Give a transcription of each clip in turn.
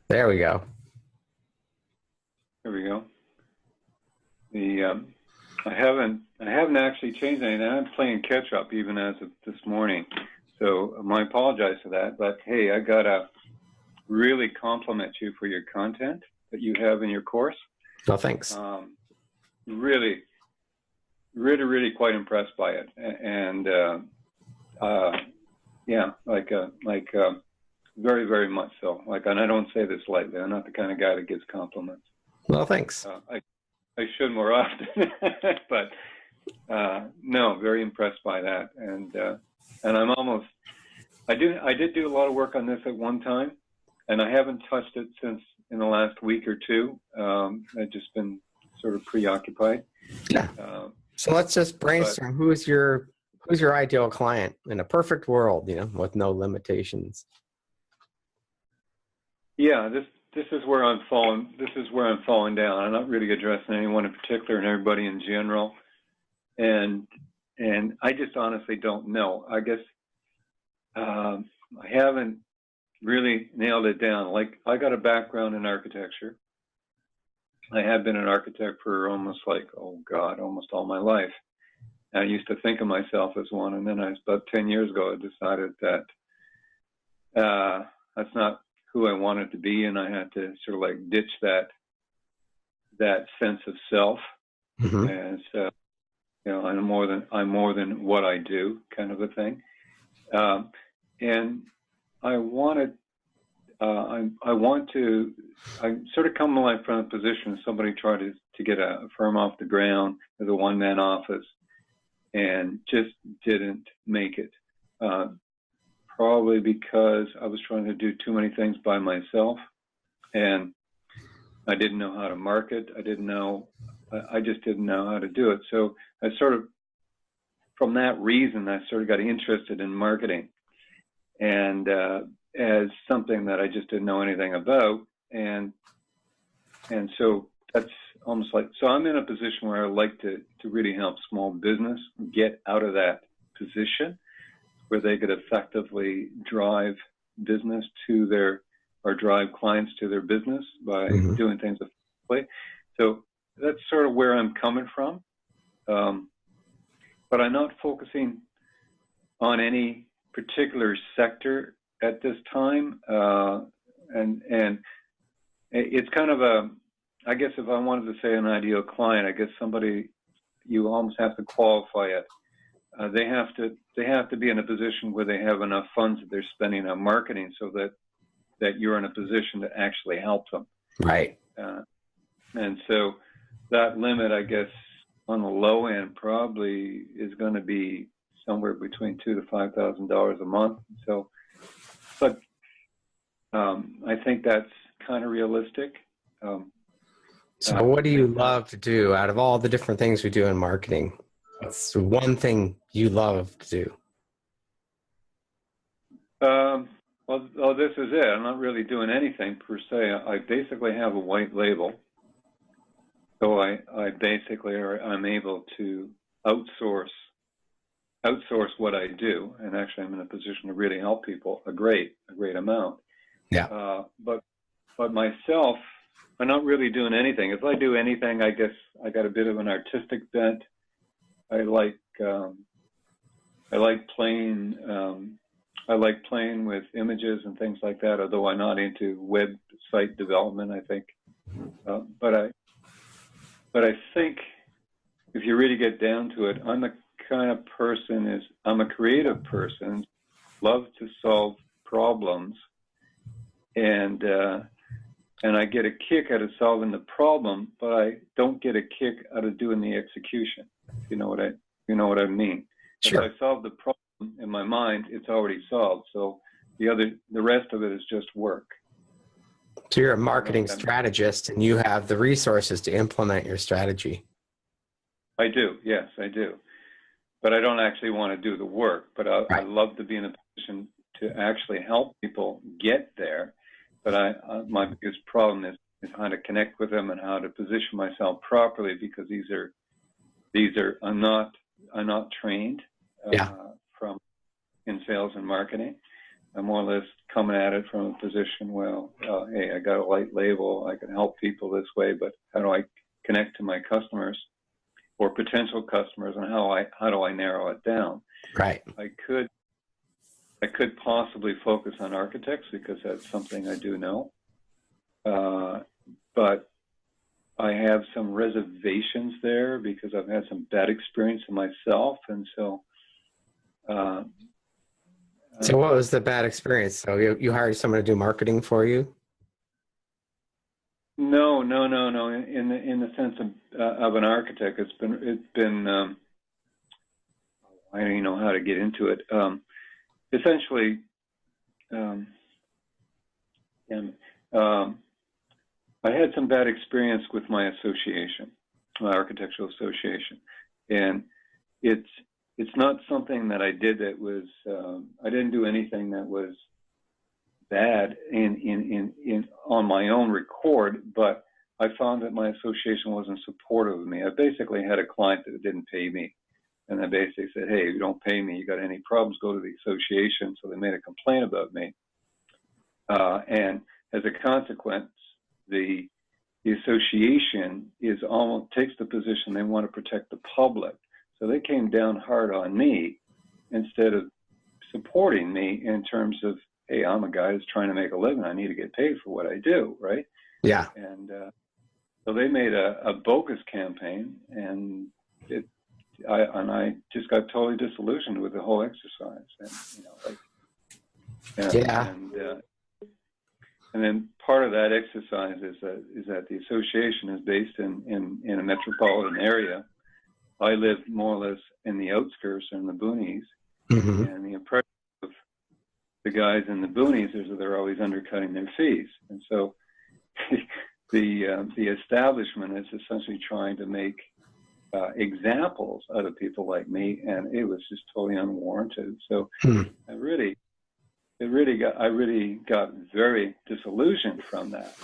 There we go. There we go. I haven't actually changed anything. I'm playing catch up even as of this morning. So I apologize for that. But hey, I gotta really compliment you for your content that you have in your course. No, thanks. Really, really quite impressed by it. And yeah, very, very much so. And I don't say this lightly. I'm not the kind of guy that gives compliments. Well, thanks. I should more often, but no, very impressed by that. And I'm almost, I did do a lot of work on this at one time, and I haven't touched it since in the last week or two. I've just been sort of preoccupied. Yeah. So let's just brainstorm. Who's your ideal client in a perfect world, with no limitations? Yeah, this is where I'm falling. This is where I'm falling down. I'm not really addressing anyone in particular and everybody in general. And I just honestly don't know. I guess I haven't really nailed it down. Like, I got a background in architecture. I have been an architect for almost almost all my life. I used to think of myself as one, and then about 10 years ago, I decided that that's not who I wanted to be, and I had to sort of like ditch that sense of self. Mm-hmm. And so, I'm more than what I do, kind of a thing. And I sort of come alive from a position somebody tried to get a firm off the ground as a one-man office and just didn't make it. Probably because I was trying to do too many things by myself, and I didn't know how to market. I just didn't know how to do it. So I from that reason, I sort of got interested in marketing, and as something that I just didn't know anything about, and so that's almost like, so I'm in a position where I like to really help small business get out of that position where they could effectively drive business or drive clients to their business by doing things effectively. So that's sort of where I'm coming from. But I'm not focusing on any particular sector at this time. And it's kind of I guess if I wanted to say an ideal client, I guess somebody, you almost have to qualify it. They have to be in a position where they have enough funds that they're spending on marketing so that you're in a position to actually help them. Right. And so that limit, I guess, on the low end probably is going to be somewhere between $2,000 to $5,000 a month. So, but I think that's kind of realistic. So what do you love to do out of all the different things we do in marketing? What's one thing you love to do? Well, this is it. I'm not really doing anything per se. I basically have a white label. So I'm able to outsource what I do. And actually I'm in a position to really help people a great amount. Yeah. But myself, I'm not really doing anything. If I do anything, I guess I got a bit of an artistic bent. I like playing with images and things like that, although I'm not into website development, I think. But I think if you really get down to it, I'm the kind of person I'm a creative person, love to solve problems, and I get a kick out of solving the problem, but I don't get a kick out of doing the execution. You know what I mean? Sure. If I solve the problem in my mind, it's already solved. So the rest of it is just work. So you're a marketing strategist, and you have the resources to implement your strategy. I do. Yes, I do. But I don't actually want to do the work. But I love to be in a position to actually help people get there. But my biggest problem is how to connect with them and how to position myself properly, because I'm not trained in sales and marketing. I'm more or less coming at it from a position, hey, I got a light label. I can help people this way, but how do I connect to my customers or potential customers, and how do I narrow it down? Right. I could possibly focus on architects because that's something I do know, but I have some reservations there because I've had some bad experience in myself, and so. So what was the bad experience? So you hired someone to do marketing for you? No. In the sense of an architect, it's been. I don't even know how to get into it. Essentially, I had some bad experience with my association, my architectural association, and it's not something that I did that was. I didn't do anything that was bad on my own record, but I found that my association wasn't supportive of me. I basically had a client that didn't pay me, and I basically said, "Hey, if you don't pay me, you got any problems, go to the association." So they made a complaint about me, and as a consequence, the association takes the position they want to protect the public. So they came down hard on me instead of supporting me in terms of, hey, I'm a guy who's trying to make a living. I need to get paid for what I do, right? Yeah. And so they made a bogus campaign, and I just got totally disillusioned with the whole exercise. And then part of that exercise is that the association is based in a metropolitan area. I live more or less in the outskirts, in the boonies, and the impression of the guys in the boonies is that they're always undercutting their fees. And so the establishment is essentially trying to make examples out of people like me, and it was just totally unwarranted. So I really got very disillusioned from that,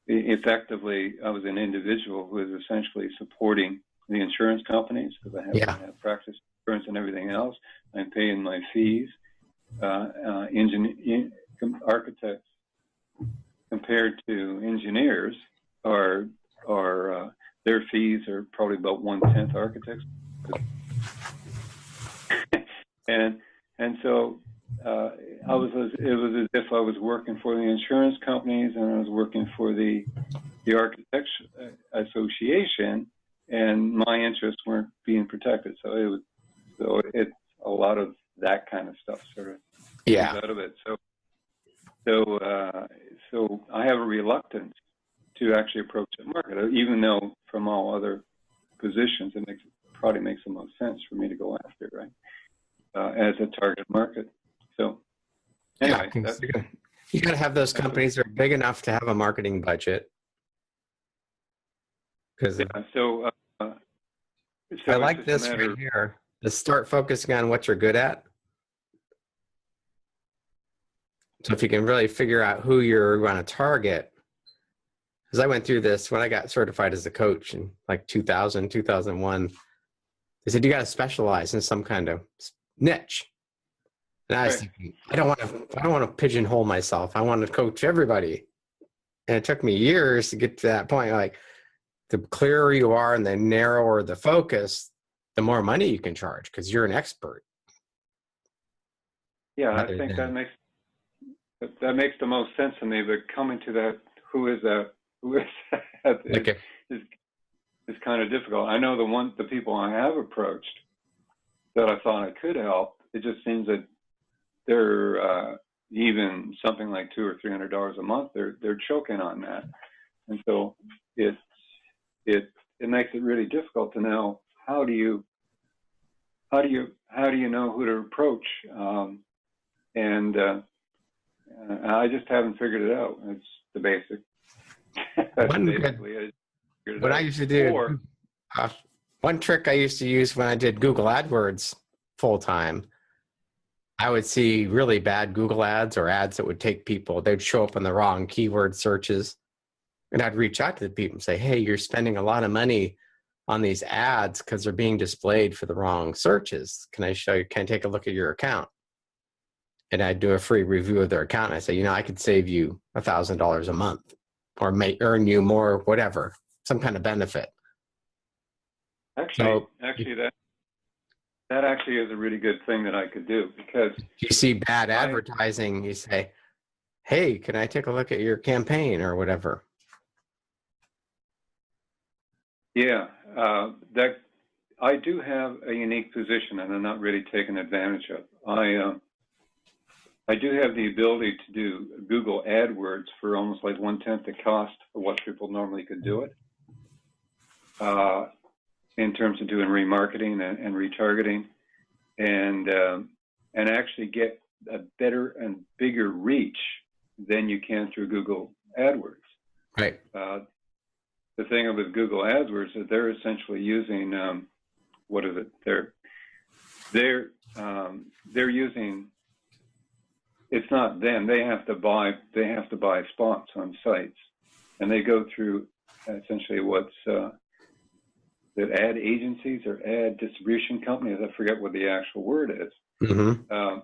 effectively, I was an individual who was essentially supporting the insurance companies because I have practice insurance and everything else. I'm paying my fees. Architects compared to engineers are their fees are probably about 1/10 architects. and so it was as if I was working for the insurance companies and I was working for the architects association, and my interests weren't being protected. So it's a lot of that kind of stuff sort of comes out of it. So I have a reluctance to actually approach the market, even though from all other positions it probably makes the most sense for me to go after, right? As a target market. So anyway, you got to have those companies that are big enough to have a marketing budget. I like this right here. To start focusing on what you're good at. So if you can really figure out who you're going to target, because I went through this when I got certified as a coach in like 2000, 2001. They said, you got to specialize in some kind of niche. And I was thinking, I don't want to pigeonhole myself. I want to coach everybody. And it took me years to get to that point. Like, the clearer you are and the narrower the focus, the more money you can charge because you're an expert. Yeah, I think that makes the most sense to me. But coming to that, who is that is kind of difficult. I know the people I have approached that I thought I could help. It just seems that they're even something like $200 or $300 a month. They're choking on that, and so it makes it really difficult to know how do you know who to approach, and I just haven't figured it out. It's the basic. What I used to do, one trick I used to use when I did Google AdWords full time, I would see really bad Google ads or ads that would take people, they'd show up in the wrong keyword searches. And I'd reach out to the people and say, hey, you're spending a lot of money on these ads because they're being displayed for the wrong searches. Can I show you? Can I take a look at your account? and I do a free review of their account. And I say, you know, I could save you $1,000 a month, or may earn you more, whatever, some kind of benefit. Actually, that actually is a really good thing that I could do, because if you see bad advertising, you say, hey, can I take a look at your campaign or whatever? Yeah, that I do have a unique position, and I'm not really taken advantage of. I do have the ability to do Google AdWords for almost like 1/10 the cost of what people normally could do it. In terms of doing remarketing and retargeting, and actually get a better and bigger reach than you can through Google AdWords. Right. The thing with Google AdWords is they're essentially using what is it? They're using. It's not them. They have to buy spots on sites, and they go through essentially what's the ad agencies or ad distribution companies. I forget what the actual word is. Mm-hmm.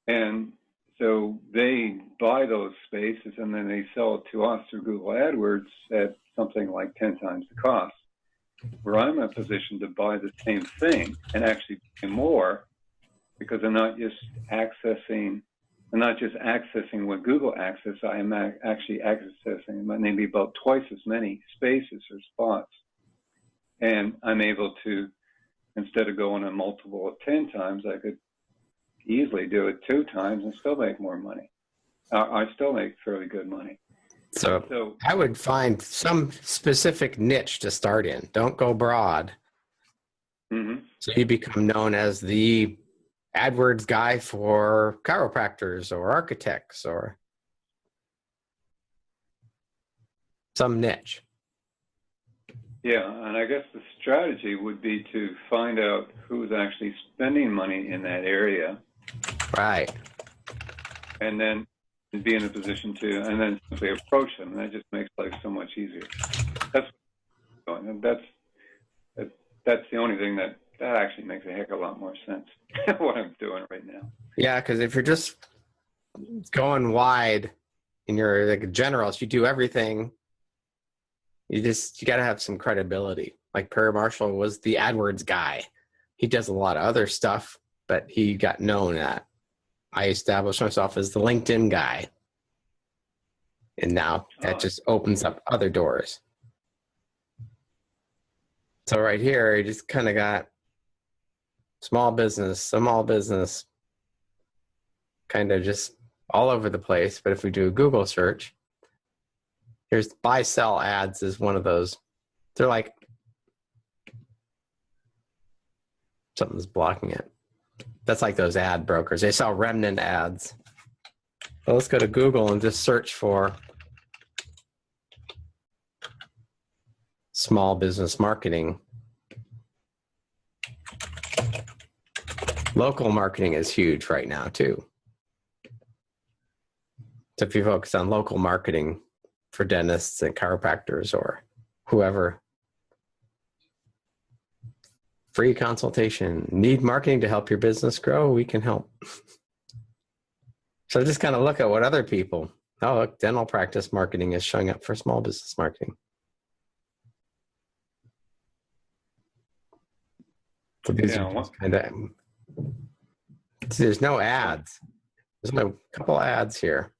And so they buy those spaces, and then they sell it to us through Google AdWords at something like 10 times the cost. Where I'm in a position to buy the same thing and actually pay more, because I'm not just accessing what Google access. I am actually accessing maybe about twice as many spaces or spots. And I'm able to, instead of going a multiple of 10 times, I could easily do it 2 times and still make more money. I still make fairly good money. So I would find some specific niche to start in. Don't go broad. Mm-hmm. So you become known as the AdWords guy for chiropractors or architects or some niche. Yeah, and I guess the strategy would be to find out who's actually spending money in that area. Right. And then be in a position to, and then simply approach them. And that just makes life so much easier. That's the only thing that actually makes a heck of a lot more sense, what I'm doing right now. Yeah, because if you're just going wide and you're like a generalist, you do everything. You got to have some credibility. Like Perry Marshall was the AdWords guy. He does a lot of other stuff, but he got known at. I established myself as the LinkedIn guy. And now that just opens up other doors. So right here, you just kind of got small business, kind of just all over the place. But if we do a Google search, here's buy sell ads is one of those. They're like something's blocking it. That's like those ad brokers. They sell remnant ads. So let's go to Google and just search for small business marketing. Local marketing is huge right now too. So if you focus on local marketing for dentists and chiropractors or whoever, free consultation, need marketing to help your business grow, we can help. So just kind of look at what other people, oh, look, dental practice marketing is showing up for small business marketing. So these are just kind of, there's no ads. There's only a couple ads here.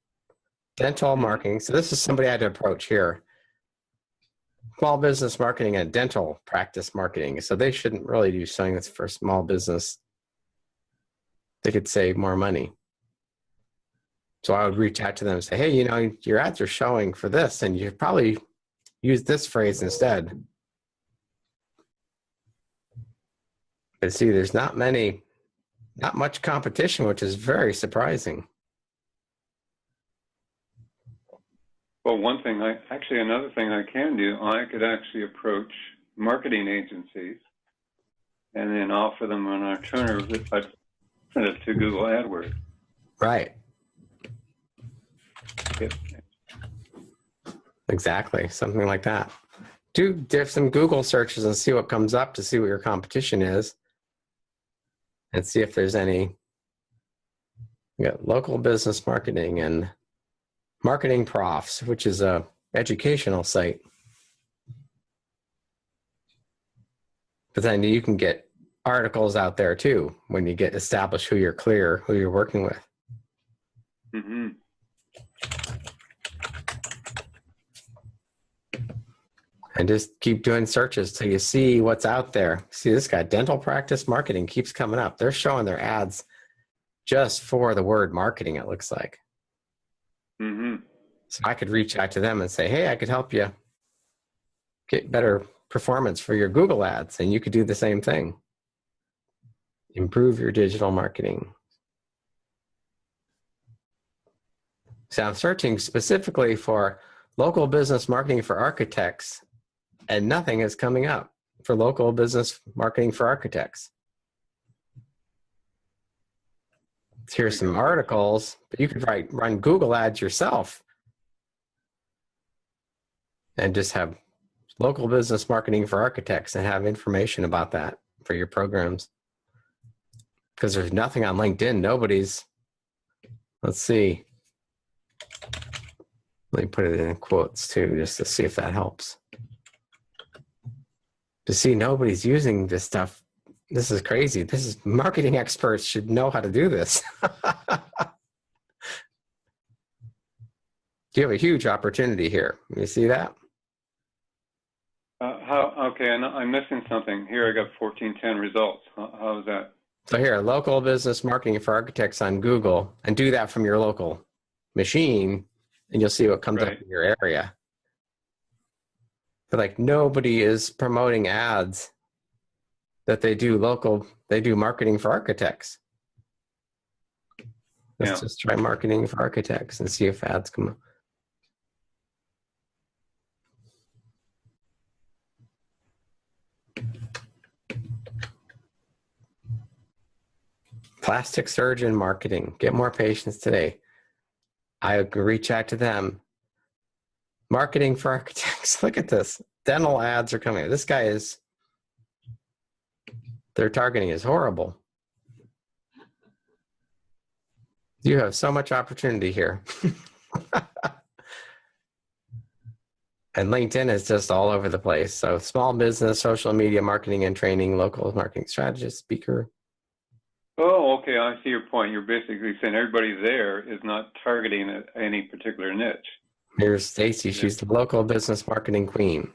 Dental marketing. So this is somebody I had to approach here. Small business marketing and dental practice marketing. So they shouldn't really do something that's for small business. They could save more money. So I would reach out to them and say, hey, you know, your ads are showing for this, and you probably use this phrase instead. But see, there's not much competition, which is very surprising. Well, another thing I can do, I could actually approach marketing agencies and then offer them an alternative to Google AdWords. Right. Yep. Exactly. Something like that. Do some Google searches and see what comes up to see what your competition is and see if there's any You got local business marketing and Marketing Profs, which is a educational site. But then you can get articles out there too when you get established who you're working with. Mm-hmm. And just keep doing searches till you see what's out there. See, this guy, dental practice marketing, keeps coming up. They're showing their ads just for the word marketing, it looks like. Mm-hmm. So I could reach out to them and say, hey, I could help you get better performance for your Google ads. And you could do the same thing. Improve your digital marketing. So I'm searching specifically for local business marketing for architects, and nothing is coming up for local business marketing for architects. Here's some articles, but you could run Google ads yourself and just have local business marketing for architects and have information about that for your programs. Because there's nothing on LinkedIn. Nobody's, let's see. Let me put it in quotes too, just to see if that helps. To see nobody's using this stuff. This is crazy. This is marketing experts should know how to do this. You have a huge opportunity here. You see that? Okay, I'm missing something. Here I got 1410 results. How is that? So here, local business marketing for architects on Google, and do that from your local machine, and you'll see what comes up in your area. But like nobody is promoting ads that they do marketing for architects. Let's just try marketing for architects and see if ads come up. Plastic surgeon marketing. Get more patients today. I can reach out to them. Marketing for architects. Look at this. Dental ads are coming. This guy is, their targeting is horrible. You have so much opportunity here. And LinkedIn is just all over the place. So small business, social media marketing and training, local marketing strategist, speaker. Oh, okay. I see your point. You're basically saying everybody there is not targeting any particular niche. Here's Stacy. She's the local business marketing queen.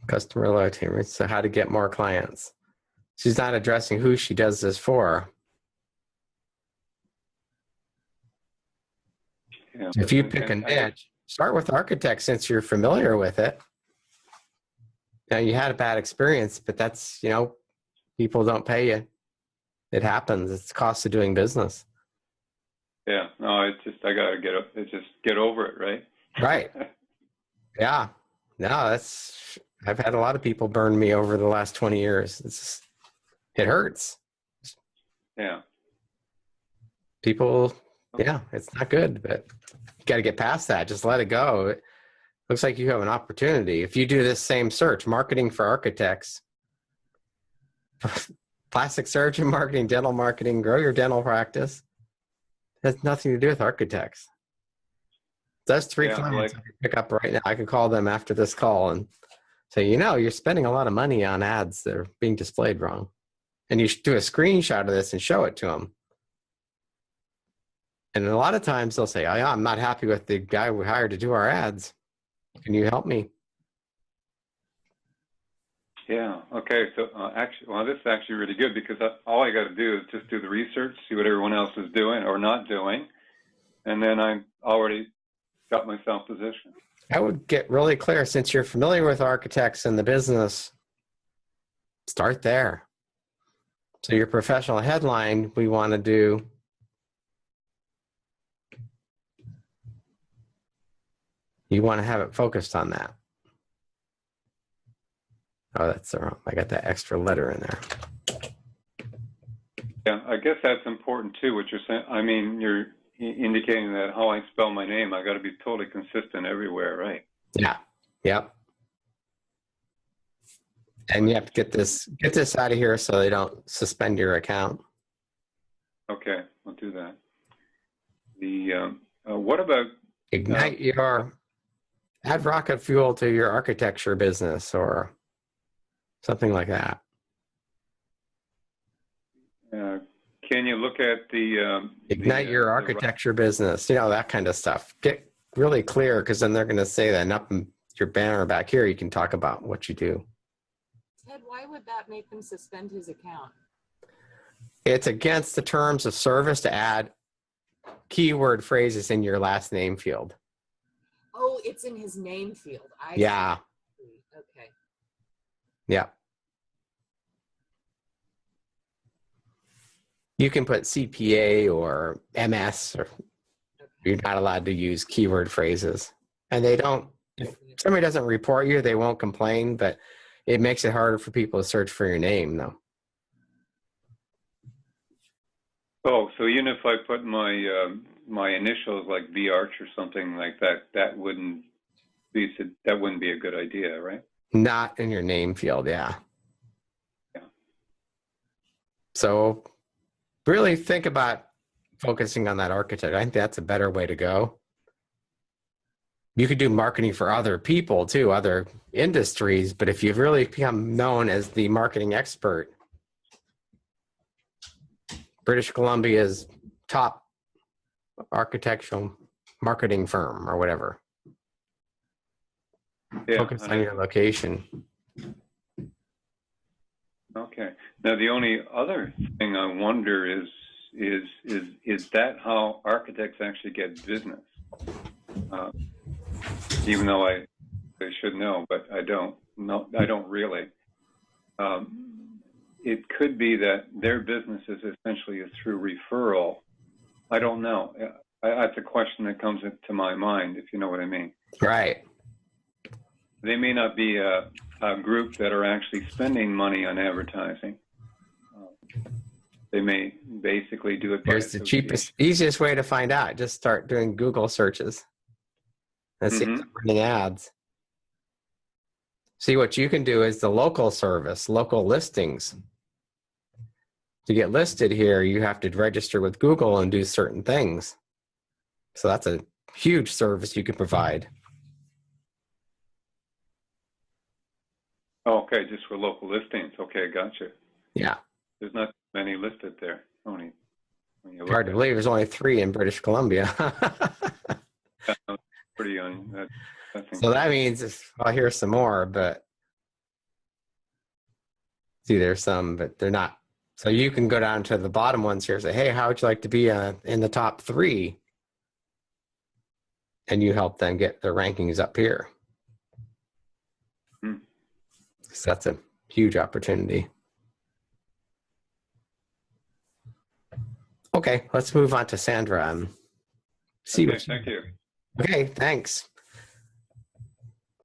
Customer loyalty. So how to get more clients. She's not addressing who she does this for. Yeah, if you pick a niche, start with architects since you're familiar with it. Now you had a bad experience, but that's, people don't pay you. It happens. It's the cost of doing business. Yeah, no, I gotta get over it, right? Right. Yeah. No, I've had a lot of people burn me over the last 20 years. It hurts. Yeah. People, it's not good, but you got to get past that. Just let it go. It looks like you have an opportunity. If you do this same search, marketing for architects, plastic surgeon marketing, dental marketing, grow your dental practice, it has nothing to do with architects. Those three clients I could pick up right now. I could call them after this call and say, you're spending a lot of money on ads that are being displayed wrong. And you should do a screenshot of this and show it to them. And a lot of times they'll say, I'm not happy with the guy we hired to do our ads. Can you help me? Yeah. Okay. So this is actually really good because all I got to do is just do the research, see what everyone else is doing or not doing. And then I'm already got myself positioned. I would get really clear since you're familiar with architects and the business, start there. So your professional headline, we want to do you want to have it focused on that. Oh, that's wrong. I got that extra letter in there. Yeah, I guess that's important too, what you're saying. I mean, you're indicating that how I spell my name, I got to be totally consistent everywhere, right? Yeah. Yep. And you have to get this out of here so they don't suspend your account. Okay, I'll do that. The what about Ignite your, add rocket fuel to your architecture business or something like that. can you look at the Ignite your architecture business, you know, that kind of stuff. Get really clear, because then they're going to say that, and up in your banner back here, you can talk about what you do. Ted, why would that make them suspend his account? It's against the terms of service to add keyword phrases in your last name field. Oh, it's in his name field. Yeah. See. Okay. Yeah. You can put CPA or MS, or you're not allowed to use keyword phrases. And they don't, if somebody doesn't report you, they won't complain, but it makes it harder for people to search for your name, though. Oh, so even if I put my initials like V Arch or something like that, that wouldn't be a good idea, right? Not in your name field, yeah. Yeah. So really think about focusing on that architect. I think that's a better way to go. You could do marketing for other people too, other industries, but if you've really become known as the marketing expert, British Columbia's top architectural marketing firm or whatever. Yeah, focus on your location. Okay. Now the only other thing I wonder is that how architects actually get business? Even though I should know, but I don't. No, I don't really. It could be that their business is essentially through referral. I don't know. That's a question that comes into my mind, if you know what I mean. Right. They may not be a group that are actually spending money on advertising. They may basically do it by Here's the cheapest, easiest way to find out. Just start doing Google searches and see if they're running ads. See, what you can do is the local service, local listings. To get listed here, you have to register with Google and do certain things. So that's a huge service you can provide. Okay, just for local listings. Okay, gotcha. Yeah. There's not many listed there. Only. Hard to believe there's only 3 in British Columbia. Pretty young. So that means I'll hear some more, but see, there's some, but they're not. So you can go down to the bottom ones here and say, hey, how would you like to be in the top 3? And you help them get their rankings up here. So that's a huge opportunity. Okay, let's move on to Sandra. See okay, thank you. Okay, thanks.